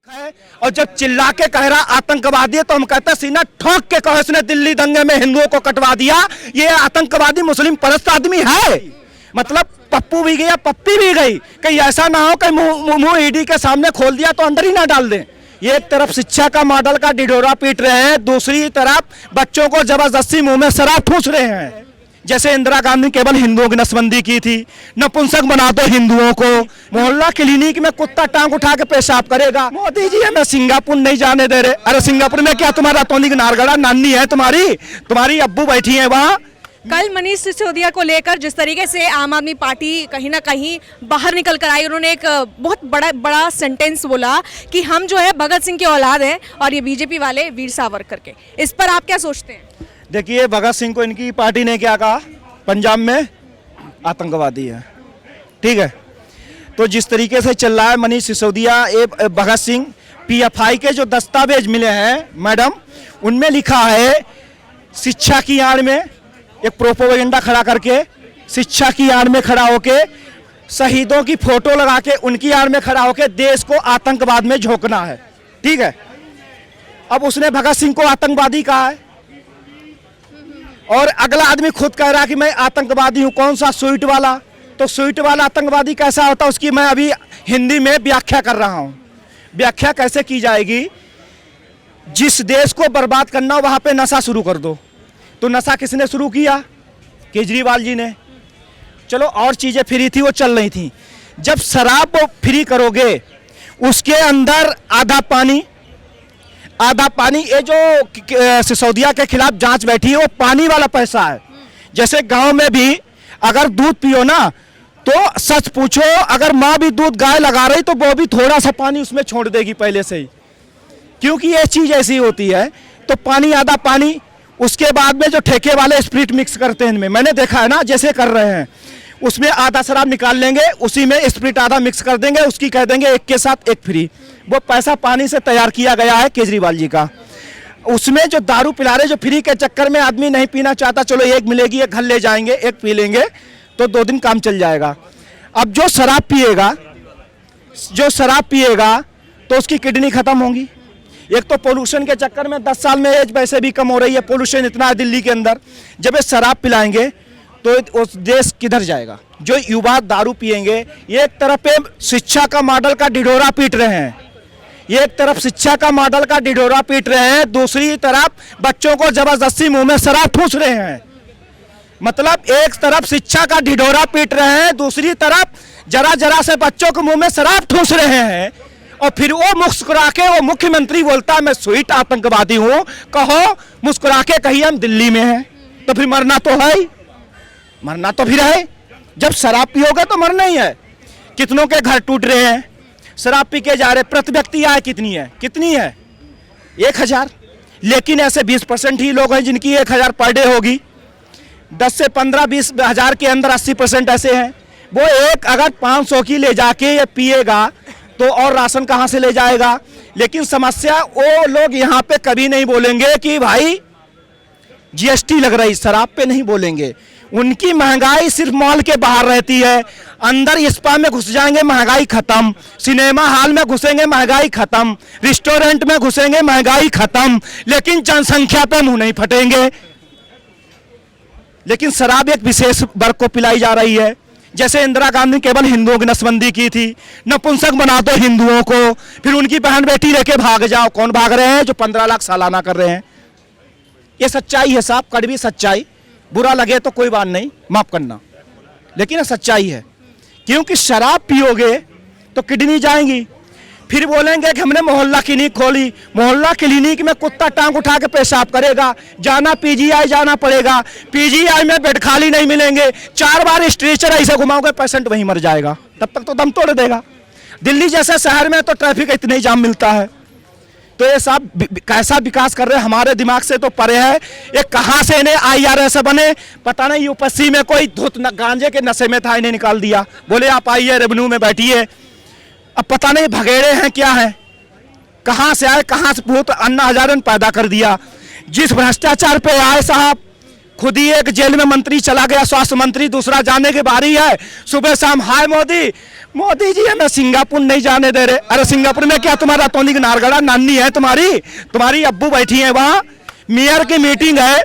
है। और जब चिल्ला के कह रहा आतंकवादी है तो हम कहते हैं सीना ठोक के कहो इसने दिल्ली दंगे में हिंदुओं को कटवा दिया, ये आतंकवादी मुस्लिम परस्त आदमी है। मतलब पप्पू भी गया पप्पी भी गई, कहीं ऐसा ना हो कि मुंह ईडी के सामने खोल दिया तो अंदर ही ना डाल दें। ये एक तरफ शिक्षा का मॉडल का ढिढोरा पीट रहे हैं, दूसरी तरफ बच्चों को जबरदस्ती मुंह में शराब ठूस रहे हैं। जैसे इंदिरा गांधी केवल हिंदुओं की नसबंदी की थी, नपुंसक बना दो हिंदुओं को, मोहल्ला क्लिनिक में कुत्ता टांग उठा के पेशाब करेगा। मोदी जी हमें सिंगापुर नहीं जाने दे रहे। अरे सिंगापुर में क्या तुम्हारा तोनिक नारगड़ा नानी है, तुम्हारी अब्बू बैठी है वहाँ। कल मनीष सिसोदिया को लेकर जिस तरीके से आम आदमी पार्टी कहीं ना कहीं बाहर निकल कर आई, उन्होंने एक बहुत बड़ा सेंटेंस बोला कि हम जो है भगत सिंह की औलाद हैं और ये बीजेपी वाले वीर सावरकर के। इस पर आप क्या सोचते हैं? देखिए, भगत सिंह को इनकी पार्टी ने क्या कहा, पंजाब में आतंकवादी है, ठीक है। तो जिस तरीके से चल रहा है मनीष सिसोदिया भगत सिंह, पीएफआई के जो दस्तावेज मिले हैं मैडम, उनमें लिखा है शिक्षा की आड़ में एक प्रोपोगेंडा खड़ा करके, शिक्षा की आड़ में खड़ा होके, शहीदों की फोटो लगा के उनकी आड़ में खड़ा होके देश को आतंकवाद में झोंकना है, ठीक है। अब उसने भगत सिंह को आतंकवादी कहा है और अगला आदमी खुद कह रहा कि मैं आतंकवादी हूं। कौन सा? स्वीट वाला। तो स्वीट वाला आतंकवादी कैसा होता है उसकी मैं अभी हिंदी में व्याख्या कर रहा हूं। व्याख्या कैसे की जाएगी? जिस देश को बर्बाद करना हो वहां पे नशा शुरू कर दो। तो नशा किसने शुरू किया? केजरीवाल जी ने। चलो और चीजें फ्री थी वो चल रही थी। जब शराब फ्री करोगे उसके अंदर आधा पानी, ये जो सिसोदिया के खिलाफ जांच बैठी है वो पानी वाला पैसा है। जैसे गांव में भी अगर दूध पियो ना तो सच पूछो, अगर माँ भी दूध गाय लगा रही तो वो भी थोड़ा सा पानी उसमें छोड़ देगी पहले से ही, क्योंकि ये चीज ऐसी होती है। तो पानी, आधा पानी, उसके बाद में जो ठेके वाले स्प्रिट मिक्स करते हैं इनमें, मैंने देखा है ना जैसे कर रहे हैं, उसमें आधा शराब निकाल लेंगे, उसी में स्प्रिट आधा मिक्स कर देंगे, उसकी कह देंगे एक के साथ एक फ्री। वो पैसा पानी से तैयार किया गया है केजरीवाल जी का। उसमें जो दारू पिला रहे, जो फ्री के चक्कर में आदमी नहीं पीना चाहता, चलो एक मिलेगी, एक घर ले जाएंगे, एक पी लेंगे तो 2 दिन काम चल जाएगा। अब जो शराब पिएगा तो उसकी किडनी खत्म होगी। एक तो पोल्यूशन के चक्कर में 10 साल में एज वैसे भी कम हो रही है, पोल्यूशन इतना है दिल्ली के अंदर। जब ये शराब पिलाएंगे तो उस देश किधर जाएगा? जो युवा दारू पिएंगे। एक तरफ पे शिक्षा का मॉडल का ढिढोरा पीट रहे हैं, दूसरी तरफ बच्चों को जबरदस्ती मुंह में शराब ठूस रहे हैं। मतलब एक तरफ शिक्षा का ढिढोरा पीट रहे हैं, दूसरी तरफ जरा से बच्चों को मुंह में शराब ठूस रहे हैं। और फिर वो मुस्कुरा के वो मुख्यमंत्री बोलता है मैं स्वीट आतंकवादी हूं। कहो, मुस्कुरा के कहिए हम दिल्ली में हैं, तो फिर मरना तो है ही, मरना तो फिर है। जब शराब पियोगे तो मरना ही है। कितनों के घर टूट रहे हैं, शराब पी के जा रहे। प्रति व्यक्ति आय कितनी है? 1000। लेकिन ऐसे 20% ही लोग हैं जिनकी 1000 पर डे होगी। 10 से 15-20 हजार के अंदर 80% ऐसे हैं। वो एक अगर 500 की ले जाके ये पिएगा तो और राशन कहां से ले जाएगा? लेकिन समस्या वो लोग यहाँ पे कभी नहीं बोलेंगे कि भाई जीएसटी लग रही, शराब पे नहीं बोलेंगे। उनकी महंगाई सिर्फ मॉल के बाहर रहती है, अंदर स्पा में घुस जाएंगे महंगाई खत्म, सिनेमा हॉल में घुसेंगे महंगाई खत्म, रेस्टोरेंट में घुसेंगे महंगाई खत्म, लेकिन जनसंख्या पे मुंह नहीं फटेंगे। लेकिन शराब एक विशेष वर्ग को पिलाई जा रही है। जैसे इंदिरा गांधी केवल हिंदुओं की नसबंदी की थी, नपुंसक बना दो हिंदुओं को, फिर उनकी बहन बेटी लेके भाग जाओ। कौन भाग रहे हैं? जो 15 लाख सालाना कर रहे हैं। ये सच्चाई है साहब, कड़वी सच्चाई। बुरा लगे तो कोई बात नहीं, माफ करना, लेकिन ये सच्चाई है। क्योंकि शराब पियोगे तो किडनी जाएंगी। फिर बोलेंगे कि हमने मोहल्ला क्लिनिक खोली, मोहल्ला क्लिनिक में कुत्ता टांग उठा के पेशाब करेगा, जाना पीजीआई जाना पड़ेगा, पीजीआई में बेड खाली नहीं मिलेंगे, 4 बार स्ट्रेचर ऐसे घुमाओगे पेशेंट वहीं मर जाएगा, तब तक तो दम तोड़ देगा। दिल्ली जैसे शहर में तो ट्रैफिक इतने ही जाम मिलता है। तो ये सब कैसा विकास कर रहे हैं, हमारे दिमाग से तो परे है। ये कहाँ से इन्हें IRS बने पता नहीं। यूपीएससी में कोई धुत गांजे के नशे में था, इन्हें निकाल दिया, बोले आप आइए रेवेन्यू में बैठिए। अब पता नहीं भगेड़े हैं क्या है, कहां से आए, कहां से भूत अन्ना हजारन पैदा कर दिया। जिस भ्रष्टाचार पे आए साहब, खुद ही एक जेल में मंत्री चला गया, स्वास्थ्य मंत्री, दूसरा जाने की बारी है। सुबह शाम हाय मोदी, मोदी जी हमें सिंगापुर नहीं जाने दे रहे। अरे सिंगापुर में क्या तुम्हारा तोनी की नारगड़ा नानी है, तुम्हारी अब्बू बैठी है वहां, मेयर की मीटिंग है,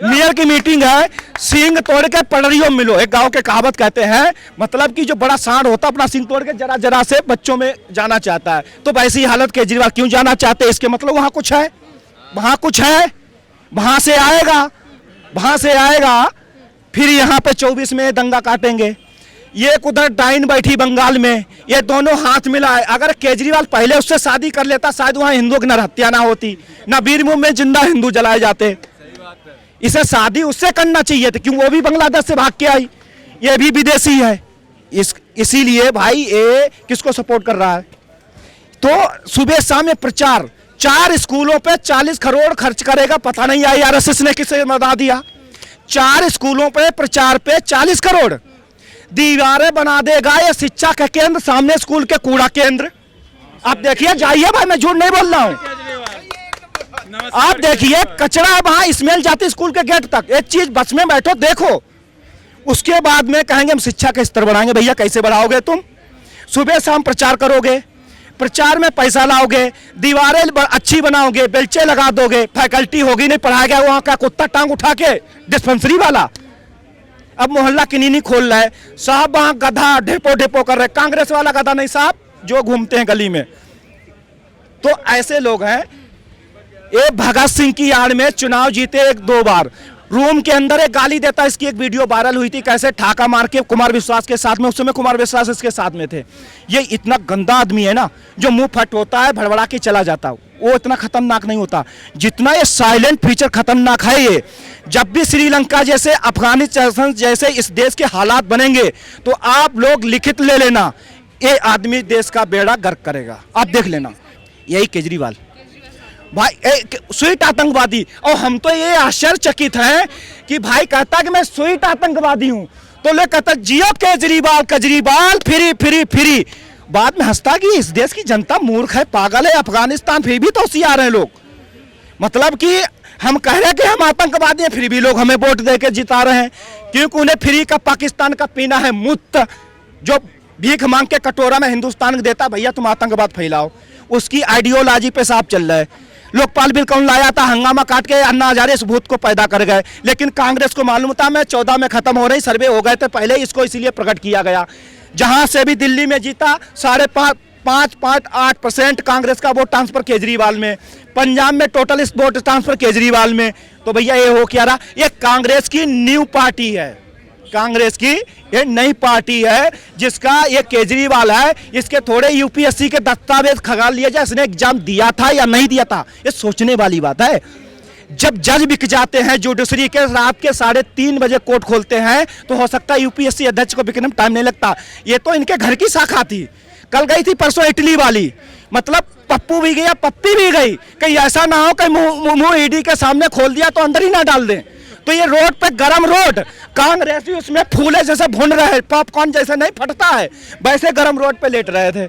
मेयर की मीटिंग है, सींग तोड़ के पड़रियों में मिलो। एक गांव के कहावत कहते हैं, मतलब कि जो बड़ा सांड होता अपना सींग तोड़ के जरा जरा से बच्चों में जाना चाहता है, तो वैसी हालत केजरीवाल क्यों जाना चाहते हैं? इसके मतलब वहां कुछ है, वहां कुछ है, वहां से आएगा, फिर यहाँ पे 24 में दंगा काटेंगे। ये उधर डाइन बैठी बंगाल में, ये दोनों हाथ मिलाए। अगर केजरीवाल पहले उससे शादी कर लेता, शायद वहां हिंदुओं की नरहत्या ना होती, ना बीरभूम में जिंदा हिंदू जलाए जाते। इसे शादी उससे करना चाहिए थी, क्यों वो भी बांग्लादेश से भाग के आई, ये भी विदेशी है। इसीलिए भाई ये किसको सपोर्ट कर रहा है? तो सुबह शाम में प्रचार, 4 स्कूलों पे 40 करोड़ खर्च करेगा, पता नहीं आईआरएसएस ने किसे बता दिया। 4 स्कूलों पे प्रचार पे 40 करोड़, दीवारें बना देगा ये शिक्षा का केंद्र, सामने स्कूल के कूड़ा केंद्र। आप देखिए, जाइए भाई, मैं झूठ नहीं बोल रहा हूं, आप देखिए कचरा वहां स्मेल जाती स्कूल के गेट तक। एक चीज, बस में बैठो देखो, उसके बाद में कहेंगे हम शिक्षा का स्तर बढ़ाएंगे। भैया कैसे बढ़ाओगे तुम? सुबह शाम प्रचार करोगे, प्रचार में पैसा लाओगे, दीवारें अच्छी बनाओगे, बेल्चे लगा दोगे, फैकल्टी होगी नहीं, पढ़ाया गया वहां का कुत्ता टांग उठा के डिस्पेंसरी वाला। अब मोहल्ला किन्हीं खोल रहा है साहब, वहां गधा ढेपो कर रहे, कांग्रेस वाला गधा नहीं साहब, जो घूमते हैं गली में। तो ऐसे लोग हैं। ये भगत सिंह की आड़ में चुनाव जीते 1-2 बार, रूम के अंदर एक गाली देता, इसकी एक वीडियो वायरल हुई थी, कैसे ठाका मार के कुमार विश्वास के साथ में, उस समय कुमार विश्वास इसके साथ में थे। ये इतना गंदा आदमी है ना, जो मुंह फट होता है, भड़बड़ा के चला जाता, वो इतना खतरनाक नहीं होता जितना ये साइलेंट फीचर खतरनाक है। ये जब भी श्रीलंका जैसे, अफगानिस्तान जैसे इस देश के हालात बनेंगे, तो आप लोग लिखित ले लेना, ये आदमी देश का बेड़ा गर्क करेगा, आप देख लेना। यही केजरीवाल भाई, स्वीट आतंकवादी। और हम तो ये आश्चर्यचकित हैं कि भाई कहता कि मैं स्वीट आतंकवादी हूं, तो लोग कहता जियो केजरीवाल फ्री। बाद में हंसता कि इस देश की जनता मूर्ख है, पागल है, अफगानिस्तान फिर भी तो होशियार हैं लोग। मतलब कि हम कह रहे हैं कि हम आतंकवादी हैं, फिर भी लोग हमें वोट दे के जिता रहे हैं, क्योंकि उन्हें फ्री का पाकिस्तान का पीना है, मुफ्त जो भीख मांग के कटोरा में हिंदुस्तान देता, भैया तुम आतंकवाद फैलाओ, उसकी आइडियोलॉजी पे साफ चल रहा है। लोकपाल बिल कौन लाया था? हंगामा काट के अन्ना हजारे इस भूत को पैदा कर गए, लेकिन कांग्रेस को मालूम था मैं 14 में खत्म हो रही, सर्वे हो गए थे पहले, इसको इसीलिए प्रकट किया गया। जहां से भी दिल्ली में जीता 5.8% कांग्रेस का वोट ट्रांसफर केजरीवाल में, पंजाब में टोटल इस वोट ट्रांसफर केजरीवाल में। तो भैया ये हो क्या रहा? ये कांग्रेस की न्यू पार्टी है, कांग्रेस की ये नई पार्टी है, जिसका ये केजरीवाल है। इसके थोड़े यूपीएससी के दस्तावेज खंगाल लिया जाए, इसने एग्जाम दिया था या नहीं दिया था, ये सोचने वाली बात है। जब जज बिक जाते हैं जुडिशरी के, रात के 3:30 बजे कोर्ट खोलते हैं, तो हो सकता है यूपीएससी अध्यक्ष को बिकने में टाइम नहीं लगता। ये तो इनके घर की शाखा थी, कल गई थी परसों इटली वाली, मतलब पप्पू भी गया पप्पी भी गई, कहीं ऐसा ना हो कि मुंह ईडी के सामने खोल दिया तो अंदर ही ना डाल दें। तो ये रोड पे गरम रोड, कांग्रेसी उसमें फूले जैसे भुन रहे, पॉपकॉर्न जैसे नहीं फटता है, वैसे गरम रोड पे लेट रहे थे।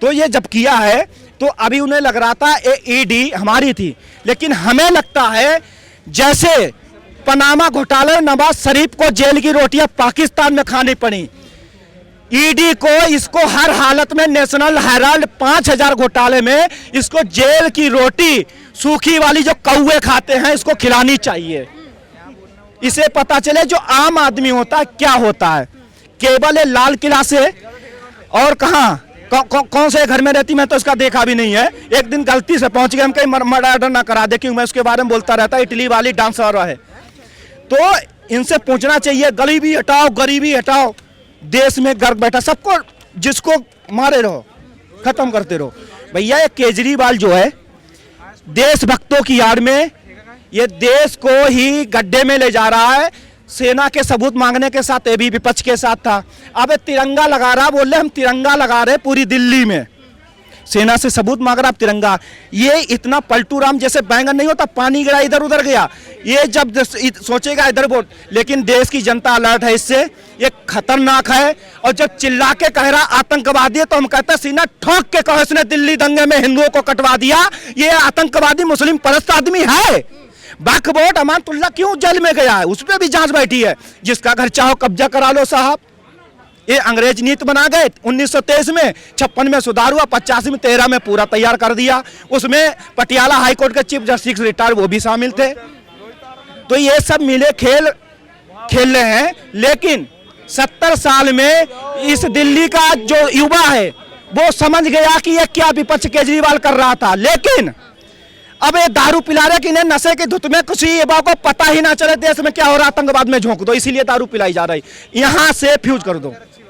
तो ये जब किया है, तो अभी उन्हें लग रहा था ईडी हमारी थी, लेकिन हमें लगता है जैसे पनामा घोटाले में नवाज शरीफ को जेल की रोटियां पाकिस्तान में खानी पड़ी, ईडी को इसको हर हालत में नेशनल हेराल्ड 5000 घोटाले में इसको जेल की रोटी सूखी वाली जो कौवे खाते हैं इसको खिलानी चाहिए। इसे पता चले जो आम आदमी होता है क्या होता है। केवल लाल किला से और कौन से घर में रहती, मैं तो इसका देखा भी नहीं है। एक दिन गलती से पहुंच गए, हम कहीं मर्डर ना करा दे, क्योंकि मैं उसके बारे में बोलता रहता, इटली वाली डांस वाला है। तो इनसे पूछना चाहिए, गरीबी हटाओ, गरीबी हटाओ, देश में गर्व बैठा, सबको जिसको मारे रहो, खत्म करते रहो। भैया ये केजरीवाल जो है देशभक्तों की आड़ में ये देश को ही गड्ढे में ले जा रहा है। सेना के सबूत मांगने के साथ ये भी विपक्ष के साथ था। अब तिरंगा लगा रहा, बोल रहे हम तिरंगा लगा रहे पूरी दिल्ली में, सेना से सबूत मांग रहा तिरंगा। ये इतना पलटू राम जैसे बैंगन नहीं होता, पानी गिरा इधर उधर गया, ये जब सोचेगा इधर वोट। लेकिन देश की जनता अलर्ट है इससे, ये खतरनाक है। और जब चिल्ला के कह रहा आतंकवादी है, तो हम कहते हैं सीना ठोक के कहो इसने दिल्ली दंगे में हिंदुओं को कटवा दिया, ये आतंकवादी मुस्लिम परस्त आदमी है। बकबोट अमानतुल्लाह क्यों जेल में गया है, उस पर भी जांच बैठी है। जिसका घर चाहो कब्जा करा लो साहब। ये अंग्रेज नीति बना गए 1923 में, 56 में सुधार हुआ, 85 में 13 में पूरा तैयार कर दिया। उसमें पटियाला हाई कोर्ट के चीफ जस्टिस रिटायर वो भी शामिल थे। तो ये सब मिले खेल खेल रहे हैं। लेकिन 70 साल में इस दिल्ली का जो युवा है वो समझ गया कि ये क्या विपक्ष केजरीवाल कर रहा था। लेकिन अब ये दारू पिला रहे कि नहीं, नशे के धुत में किसी युवा को पता ही ना चले देश में क्या हो रहा है, आतंकवाद में झोंक दो, इसीलिए दारू पिलाई जा रही। यहां से फ्यूज कर दो।